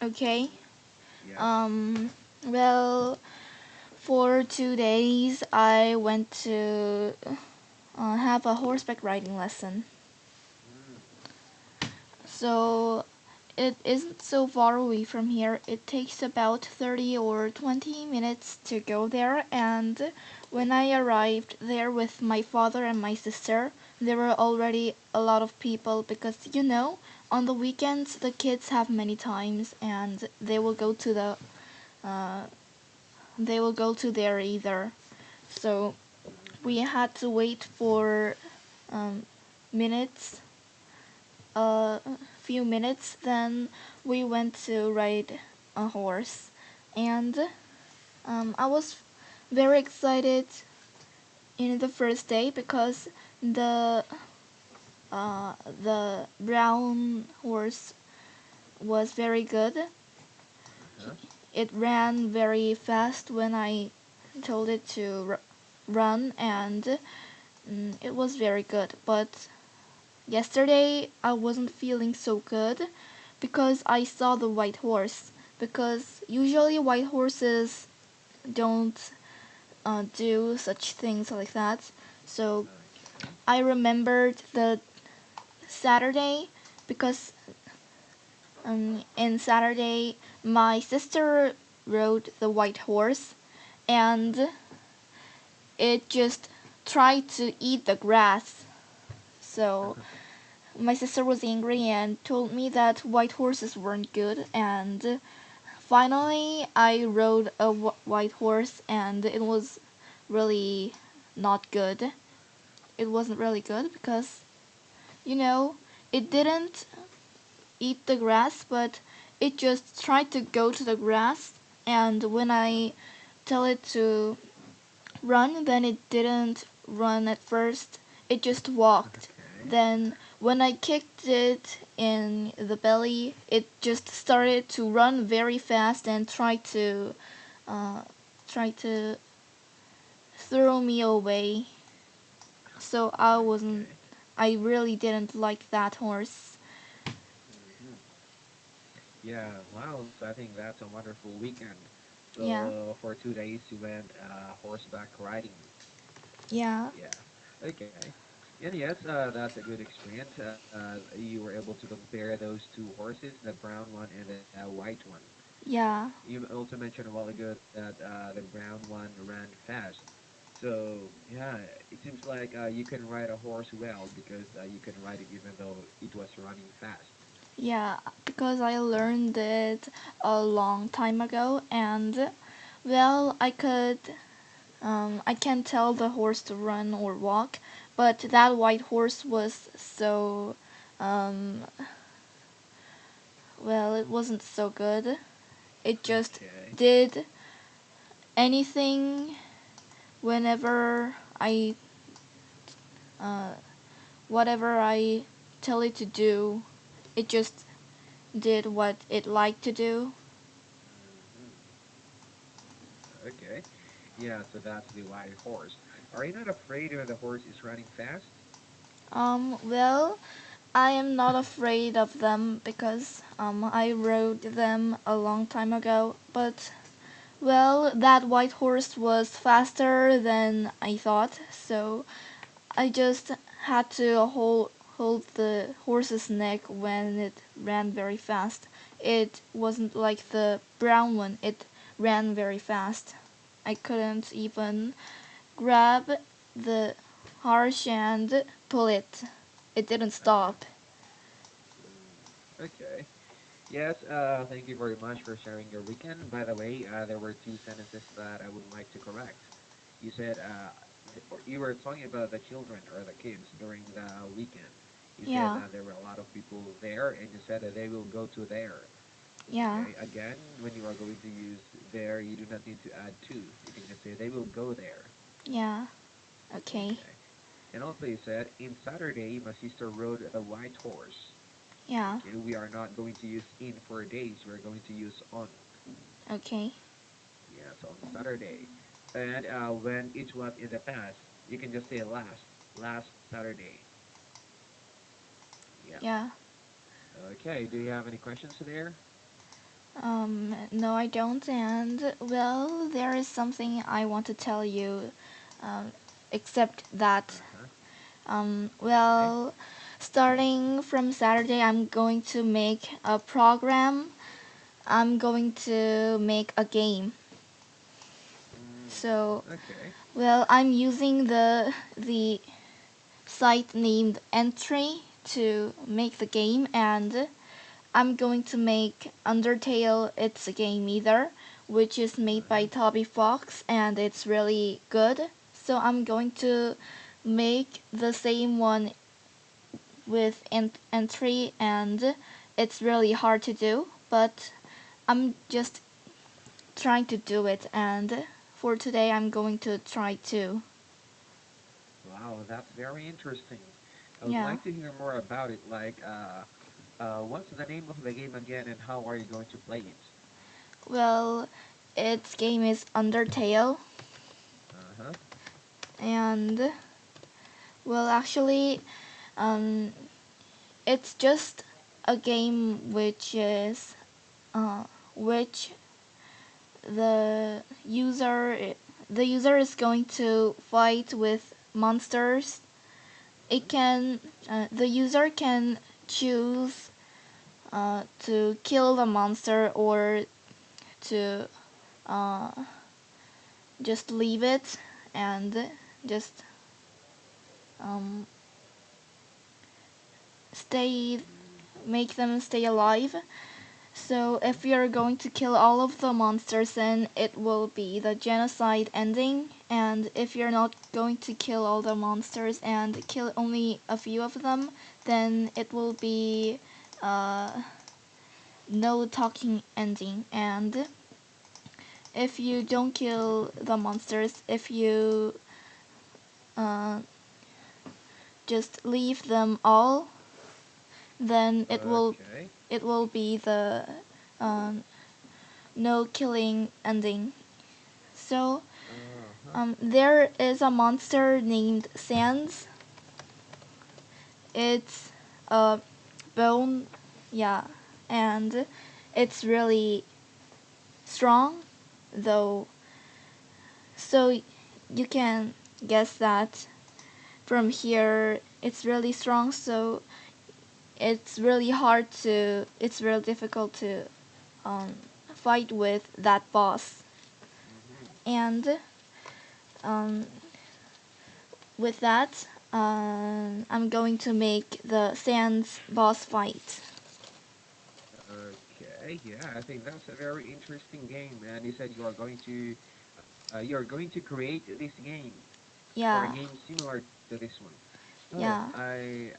Okay. Yeah. Um, well, for 2 days, I went to have a horseback riding lesson. Mm, So it isn't so far away from here. It takes about 30 or 20 minutes to go there, and when I arrived there with my father and my sister, there were already a lot of people because on the weekends the kids have many times and uh, they will go to there either. So we mm, had to wait for um, minutes a few minutes, then we went to ride a horse. And I was very excited in the first day because the the brown horse was very good. uh-huh. It ran very fast when I told it to run, and it was very good. But yesterday I wasn't feeling so good because I saw the white horse. Because usually white horses don't do such things like that. So Okay. I remembered the Saturday because in Saturday my sister rode the white horse and it just tried to eat the grass. So my sister was angry and told me that white horses weren't good, and finally I rode a white horse and it was really not good. It wasn't really good because you know it didn't eat the grass, but it just tried to go to the grass, and when I tell it to run, then it didn't run at first. It just walked. Okay. Then when I kicked it in the belly, it just started to run very fast and uh, try to throw me away. So Okay. I really didn't like that horse. Hmm. Yeah. Wow. So I think that's a wonderful weekend. Yeah, So for 2 days you went horseback riding. yeah, Yeah. Okay. And yes, that's a good experience. You were able to compare those two horses, the brown one and the white one. yeah, You also mentioned a while ago that the brown one ran fast. So yeah, it seems like you can ride a horse well because you can ride it even though it was running fast. yeah, because I learned it a long time ago, and well, I can tell the horse to run or walk, but that white horse was so, um, well, it wasn't so good. It just Okay. did anything whenever uh, whatever I tell it to do. It just did what it liked to do. Hmm. Okay. Yeah, so that's the white horse. Are you not afraid when the horse is running fast? Well, I am not afraid of them because I rode them a long time ago, but well, that white horse was faster than I thought, so I just had to hold the horse's neck when it ran very fast. It wasn't like the brown one. It ran very fast. I couldn't even grab the harsh and pull it. It didn't Uh-huh. stop. Okay. Yes, thank you very much for sharing your weekend. By the way, there were two sentences that I would like to correct. You said or you were talking about the children or the kids during the weekend. You said Yeah, there were a lot of people there, and you said that they will go to there. yeah, Okay, again, when you are going to use there, you do not need to add to. You can just say they will go there. yeah. Okay. Okay. And also you said, in Saturday, my sister rode the white horse. Yeah. Okay, we are not going to use in for days. We're going to use on. Okay. Yeah, so on Saturday. And when it was in the past, you can just say last Saturday. Yeah. Yeah. Okay, do you have any questions there? No, I don't. And well, there is something I want to tell you, um, except that, Uh-huh. Okay. well, starting from Saturday, I'm going to make a program. I'm going to make a game. Mm, So, okay. well, I'm using the site named Entry to make the game, and I'm going to make Undertale. It's a game either, which is made by Uh-huh. Toby Fox, and it's really good. So I'm going to make the same one with Entry, and it's really hard to do, but I'm just trying to do it, and for today I'm going to try to. Wow, that's very interesting. I would Yeah. like to hear more about it. Like, what's the name of the game again, and how are you going to play it? Well, its game is Undertale, Uh-huh. and well, actually, um, it's just a game which the user is going to fight with monsters. It can The user can choose to kill the monster or to uh, just leave it and just um, stay make them stay alive. So Mm-hmm. if you're going to kill all of the monsters, then it will be the genocide ending. And if you're not going to kill all the monsters and kill only a few of them, then it will be uh, no talking ending. And if you don't kill the monsters, if you uh, just leave them all, then Okay. it will be the uh, no killing ending. So Uh-huh. there is a monster named Sans. It's a bone, yeah, and it's really strong, though. So you can guess that from here it's really strong. So it's really difficult to um, fight with that boss. Mm-hmm. And um, with that, I'm going to make the Sans boss fight. Okay. Yeah, I think that's a very interesting game. And you said you are going to create this game or a Yeah, game similar to this one. Oh, yeah. I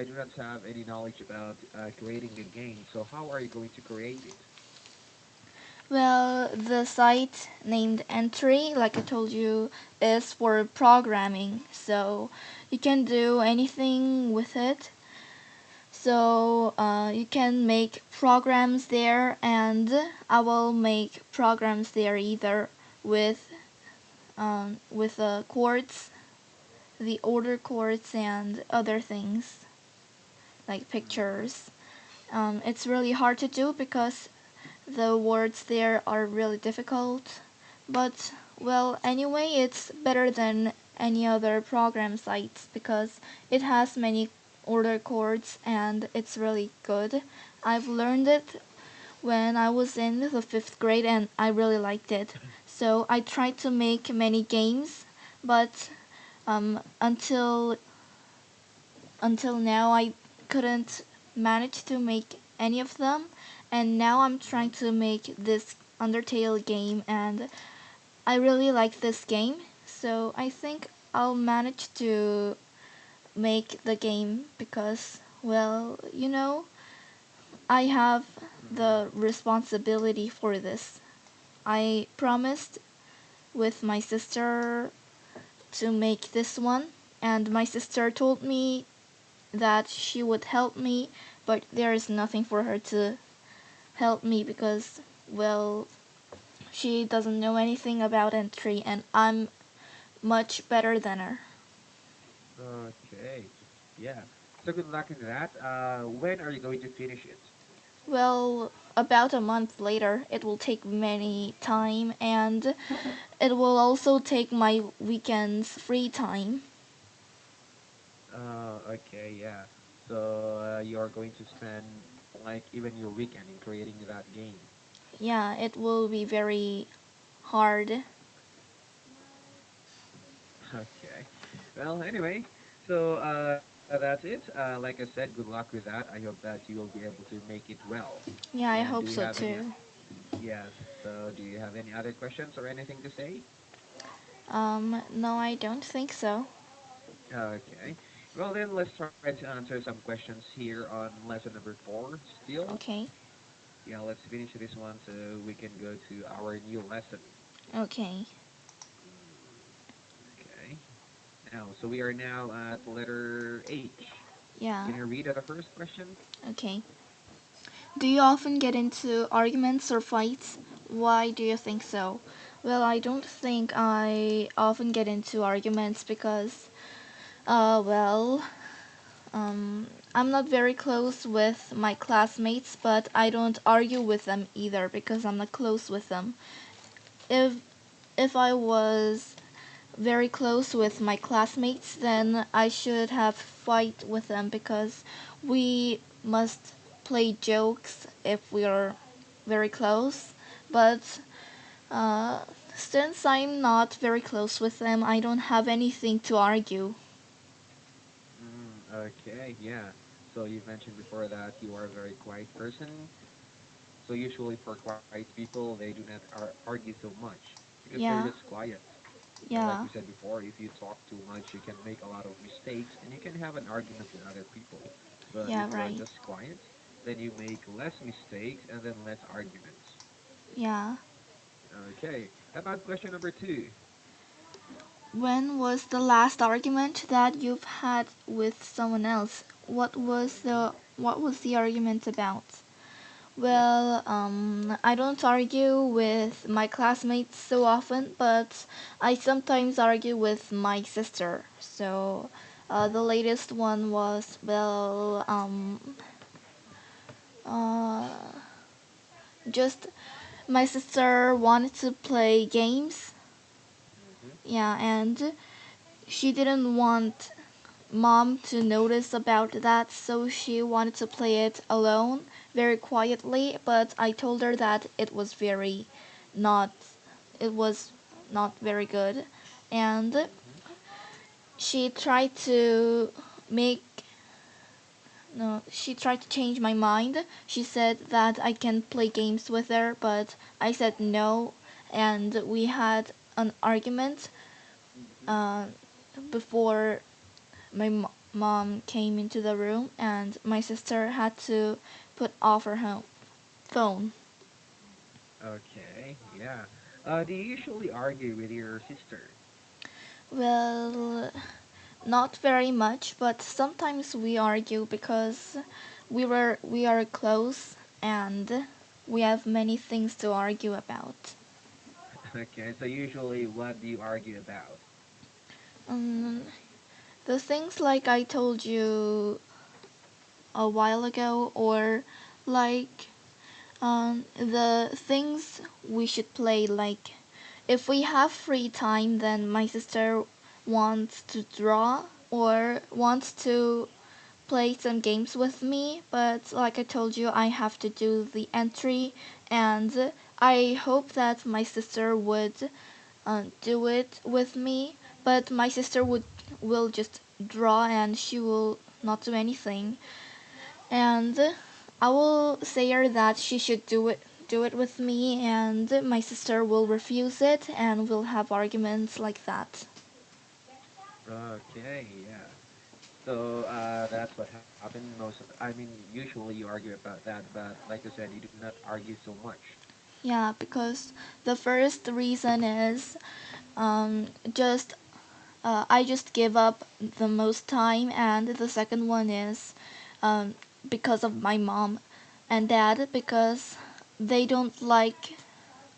do not have any knowledge about creating a game. So how are you going to create it? Well, the site named Entry, like I told you, is for programming. So you can do anything with it. So you can make programs there, and I will make programs there either with the chords, the order chords, and other things like Mm-hmm. pictures. It's really hard to do because the words there are really difficult. But well, anyway, it's better than any other program sites because it has many order chords and it's really good. I've learned it when I was in the fifth grade and I really liked it. So I tried to make many games, but um, until until now I couldn't manage to make any of them, and now I'm trying Mm-hmm. to make this Undertale game, and I really like this game, so I think I'll manage to make the game because, well, I have Mm-hmm. the responsibility for this. I promised with my sister to make this one, and my sister told me that she would help me, but there is nothing for her to help me because, well, she doesn't know anything about entry, and I'm much better than her. Okay. Yeah. So good luck in that. When are you going to finish it? Well, about a month later. It will take many time, and it will also take my weekends free time. Okay, yeah. So you are going to spend like even your weekend in creating that game. Yeah, it will be very hard. Okay. Well, anyway, so that's it. Like I said, good luck with that. I hope that you will be able to make it well. Yeah, I And do hope you so have any? too. Yes. So do you have any other questions or anything to say? No, I don't think so. Okay. Well, then let's try to answer some questions here on lesson number four. Still, Okay, yeah. Let's finish this one so we can go to our new lesson. okay, Okay. Now, so we are now at letter H. Can yeah, you read the first question? okay. Do you often get into arguments or fights? Why do you think so? Well, I don't think I often get into arguments because, well, I'm not very close with my classmates, but I don't argue with them either because I'm not close with them. If if I was very close with my classmates, then I should have fight with them because we must play jokes if we are very close. But uh, since I'm not very close with them, I don't have anything to argue. Okay, yeah. So you mentioned before that you are a very quiet person. So usually for quiet people, they do not argue so much because they're just Yeah, quiet. And like you yeah, said before, if you talk too much, you can make a lot of mistakes and you can have an argument with other people. But if yeah, you are right. just quiet, then you make less mistakes and then less arguments. Yeah. Okay, about question number two. When was the last argument that you've had with someone else? What was the argument about? Yep. Well, I don't argue with my classmates so often, but I sometimes argue with my sister. So, the latest one was, well, uh, just my sister wanted to play games. Mm-hmm. Yeah, and she didn't want mom to notice about that, so she wanted to play it alone, very quietly, but I told her that not it was not very good. And Mm-hmm. she tried to make no, she tried to change my mind. She said that I can play games with her, but I said no, and we had an argument Mm-hmm. uh, before my mom came into the room, and my sister had to put off her phone. Okay, yeah. Do you usually argue with your sister? Well, not very much, but sometimes we argue because we are close and we have many things to argue about. Okay, so usually what do you argue about? Um, the things like I told you a while ago, or like the things we should play, like if we have free time, then my sister wants to draw or wants to play some games with me, but like I told you, I have to do the entry, and I hope that my sister would do it with me, but my sister will just draw and she will not do anything. And I will say her that she should do it with me, and my sister will refuse it, and we'll have arguments like that. Okay, yeah. So that's what happened I mean, usually you argue about that, but like you said, you do not argue so much. Yeah, because the first reason is just I just give up the most time, and the second one is um, because of my mom and dad, because they don't like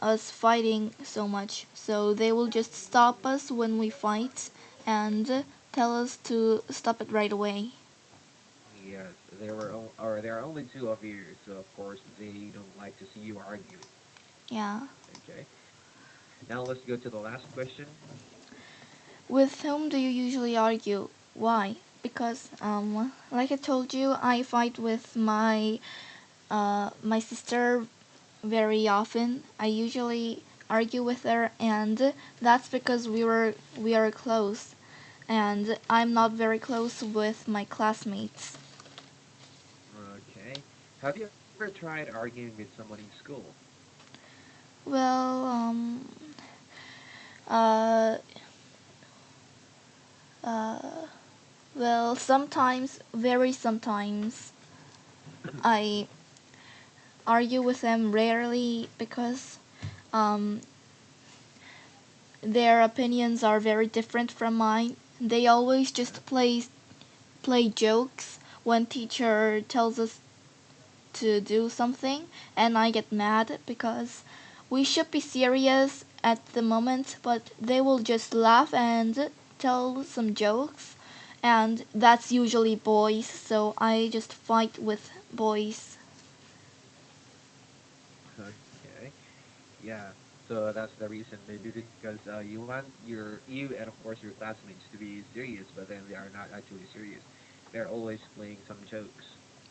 us fighting so much, so they will just stop us when we fight and tell us to stop it right away. Yes, there are only two of you, so of course they don't like to see you arguing. Yeah. Okay. Now let's go to the last question. With whom do you usually argue? Why? Because like I told you, I fight with my sister very often. I usually argue with her, and that's because we are close, and I'm not very close with my classmates. Okay. Have you ever tried arguing with someone in school? Well, uh, uh, well, sometimes, very sometimes, I argue with them rarely because um, their opinions are very different from mine. They always just play jokes when teacher tells us to do something, and I get mad because we should be serious at the moment, but they will just laugh and tell some jokes, and that's usually boys, so I just fight with boys. Okay. Yeah. So that's the reason, maybe because you want you and of course your classmates to be serious, but then they are not actually serious. They're always playing some jokes.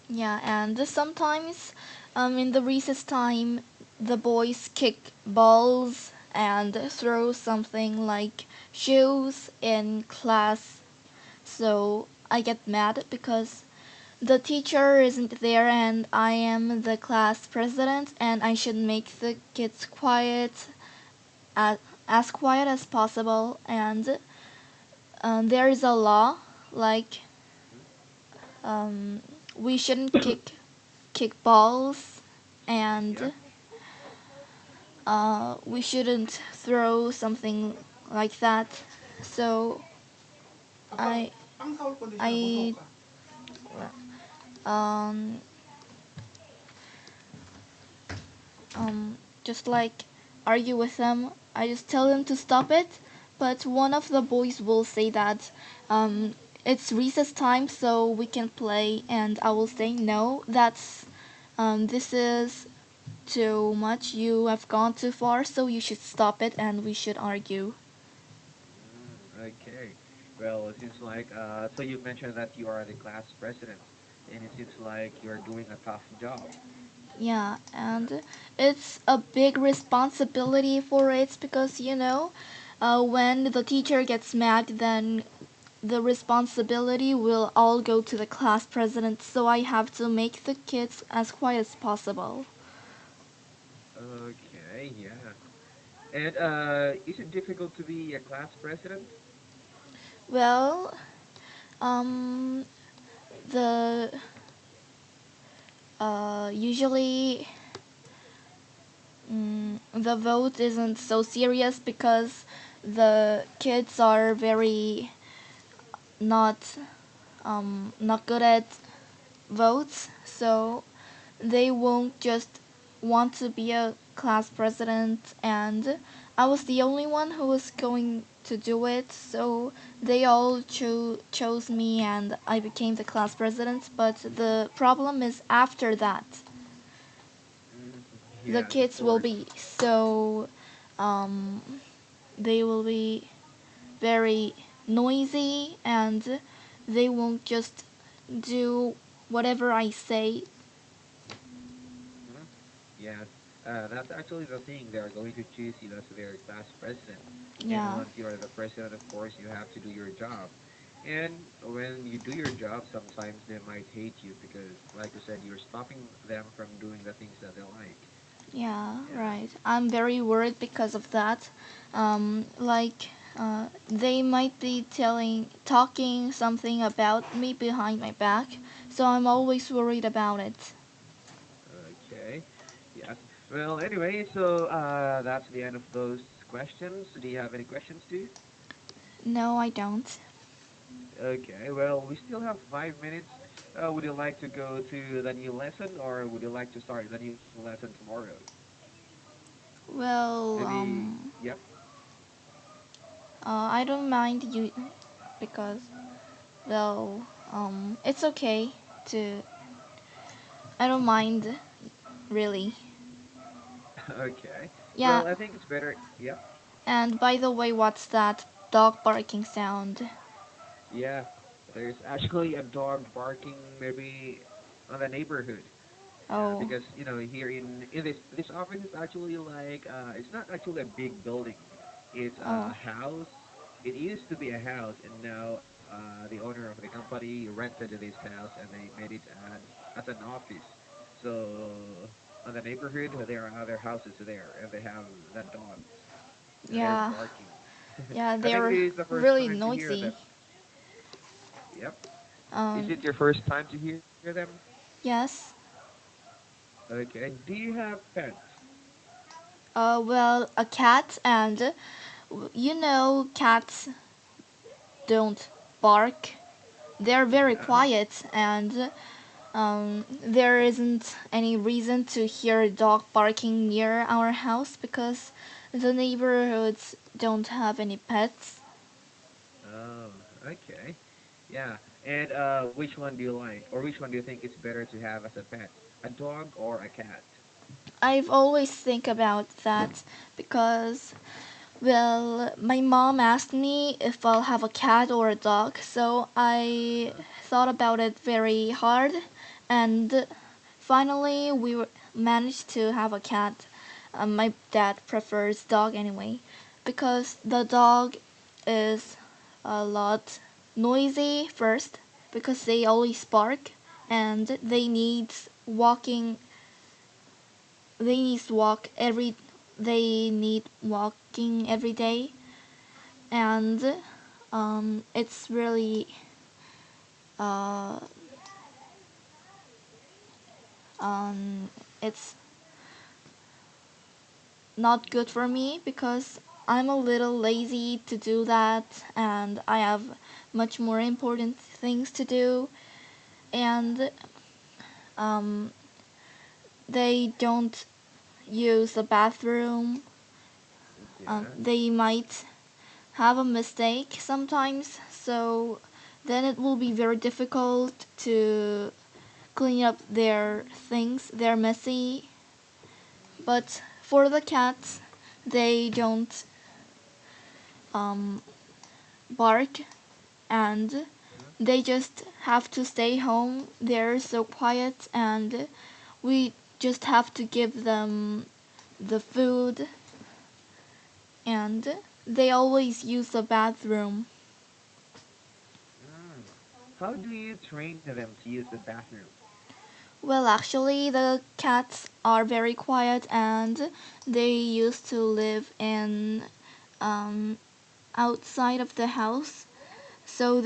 Yeah, and sometimes in the recess time, the boys kick balls and throw something like shoes in class. So I get mad because the teacher isn't there and I am the class president and I should make the kids quiet, as, as quiet as possible. And there is a law like um, we shouldn't kick balls Yeah. and we shouldn't throw something like that. So I I um just like argue with them. I just tell them to stop it, but one of the boys will say that it's recess time, so we can play, and I will say no. This is too much. You have gone too far, so you should stop it, and we should argue. Okay. Well, it seems like so you mentioned that you are the class president, and it seems like you're doing a tough job. Yeah, Yeah. and it's a big responsibility for it because when the teacher gets mad, then the responsibility will all go to the class president. So I have to make the kids as quiet as possible. Okay. Yeah. And is it difficult to be a class president? Well, um, the usually the vote isn't so serious because the kids are very not not good at votes, so they won't just want to be a class president. And I was the only one who was going to do it, so they all chose me and I became the class president. But the problem is after that, Mm, the yes, of kids will course. be so um, they will be very noisy and they won't just do whatever I say. Mhm. Yes, that's actually the thing. They are going to choose you as their class president. And Yeah. once you are the president, of course, you have to do your job. And when you do your job, sometimes they might hate you because, like you said, you're stopping them from doing the things that they like. Yeah, Yeah. right. I'm very worried because of that. They might be talking something about me behind my back, so I'm always worried about it. Okay. Yes. Well, anyway, so that's the end of those questions. Do you have any questions too? No, I don't. Okay, well, we still have 5 minutes. Would you like to go to the new lesson, or would you like to start the new lesson tomorrow? Well, Maybe, yep. I don't mind you because, well, it's okay to. I don't mind really. Okay. Yeah, Well, I think it's better. Yep. and by the way, what's that dog barking sound? Yeah. There's actually a dog barking maybe on the neighborhood. Yeah, Oh, because here in this office is actually like it's not actually a big building. It's oh, a house. It used to be a house, and now the owner of the company rented this house and they made it as an office. So on the neighborhood there are other houses there, and they have the dogs, and they're yeah, barking. yeah, I think they're this is the first really time to hear noisy. them. Yep. Is Um, it your first time to hear them? yes. Okay. Do you have pets? Well, a cat, and you know, cats don't bark. They're very Yeah. quiet, and there isn't any reason to hear a dog barking near our house because the neighborhoods don't have any pets. Oh, okay. Yeah. And which one do you like, or which one do you think is better to have as a pet? A dog or a cat? I've always think about that because, well, my mom asked me if I'll have a cat or a dog, so I Uh-huh. thought about it very hard, and finally managed to have a cat. My dad prefers dog anyway, because the dog is a lot noisy first, because they always bark, and walking they need walk every they need walking every day, and it's really uh, um, it's not good for me because I'm a little lazy to do that, and I have much more important things to do, and um, they don't use the bathroom. Yeah. They might have a mistake sometimes, so then it will be very difficult to clean up their things. They're messy. But for the cats, they don't um, bark, and Mhm. they just have to stay home. They're so quiet, and we just have to give them the food, and they always use the bathroom. Mm. How do you train them to use the bathroom? Well, actually, the cats are very quiet, and they used to live in um, outside of the house, so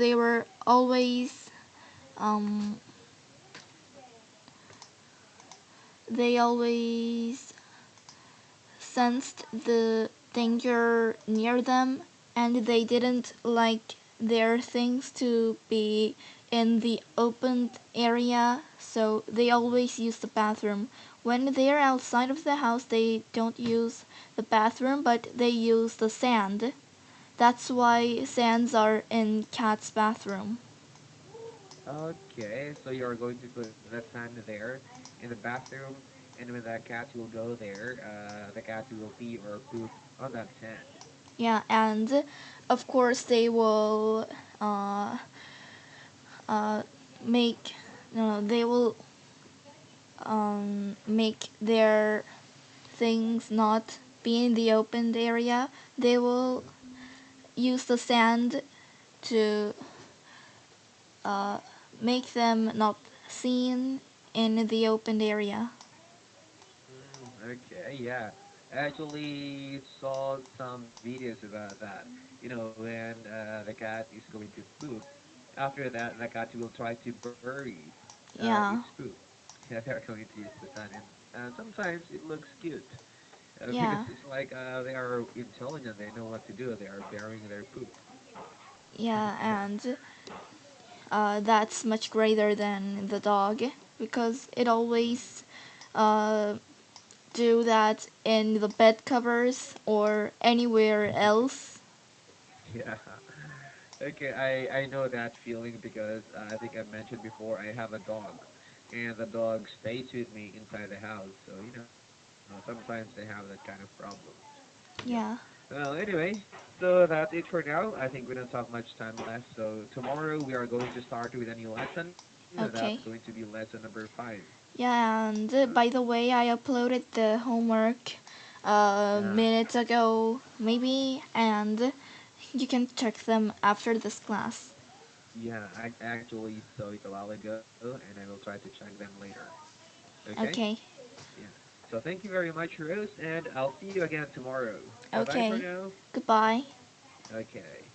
um, they always sensed the danger near them, and they didn't like their things to be in the open area, so they always use the bathroom. When they're outside of the house, they don't use the bathroom, but they use the sand. That's why sands are in cat's bathroom. Okay, so you're going to put the sand there in the bathroom, and when the cat will go there, the cat will pee or poop on that sand. Yeah, and of course they will uh, uh, make no, they will make their things not be in the open area. They will Mhm. use the sand to uh, make them not seen in the open area. Okay, yeah. I actually saw some videos about that. When the cat is going to poop, after that, the cat will try to bury its Yeah, poop. Yeah, they're going to use the sun, and sometimes it looks cute because yeah, it's like they are intelligent. They know what to do. They are burying their poop. yeah, Yeah. and that's much greater than the dog because it always uh, do that in the bed covers or anywhere else. Yeah. Okay, I know that feeling because I think I mentioned before I have a dog. and the dog stays with me inside the house. So sometimes they have that kind of problem. Yep. Yeah. Well, anyway, so that's it for now. I think we don't have much time left. So tomorrow we are going to start with a new lesson. That's going Okay. to be lesson number 5. Yeah, and Uh, by the way, I uploaded the homework yeah, minutes ago, maybe, and you can check them after this class. yeah. I actually saw it a while ago, and I will try to check them later. Okay? Okay. Yeah. So thank you very much, Rose, and I'll see you again tomorrow. Bye bye for Okay. now. Goodbye. Okay.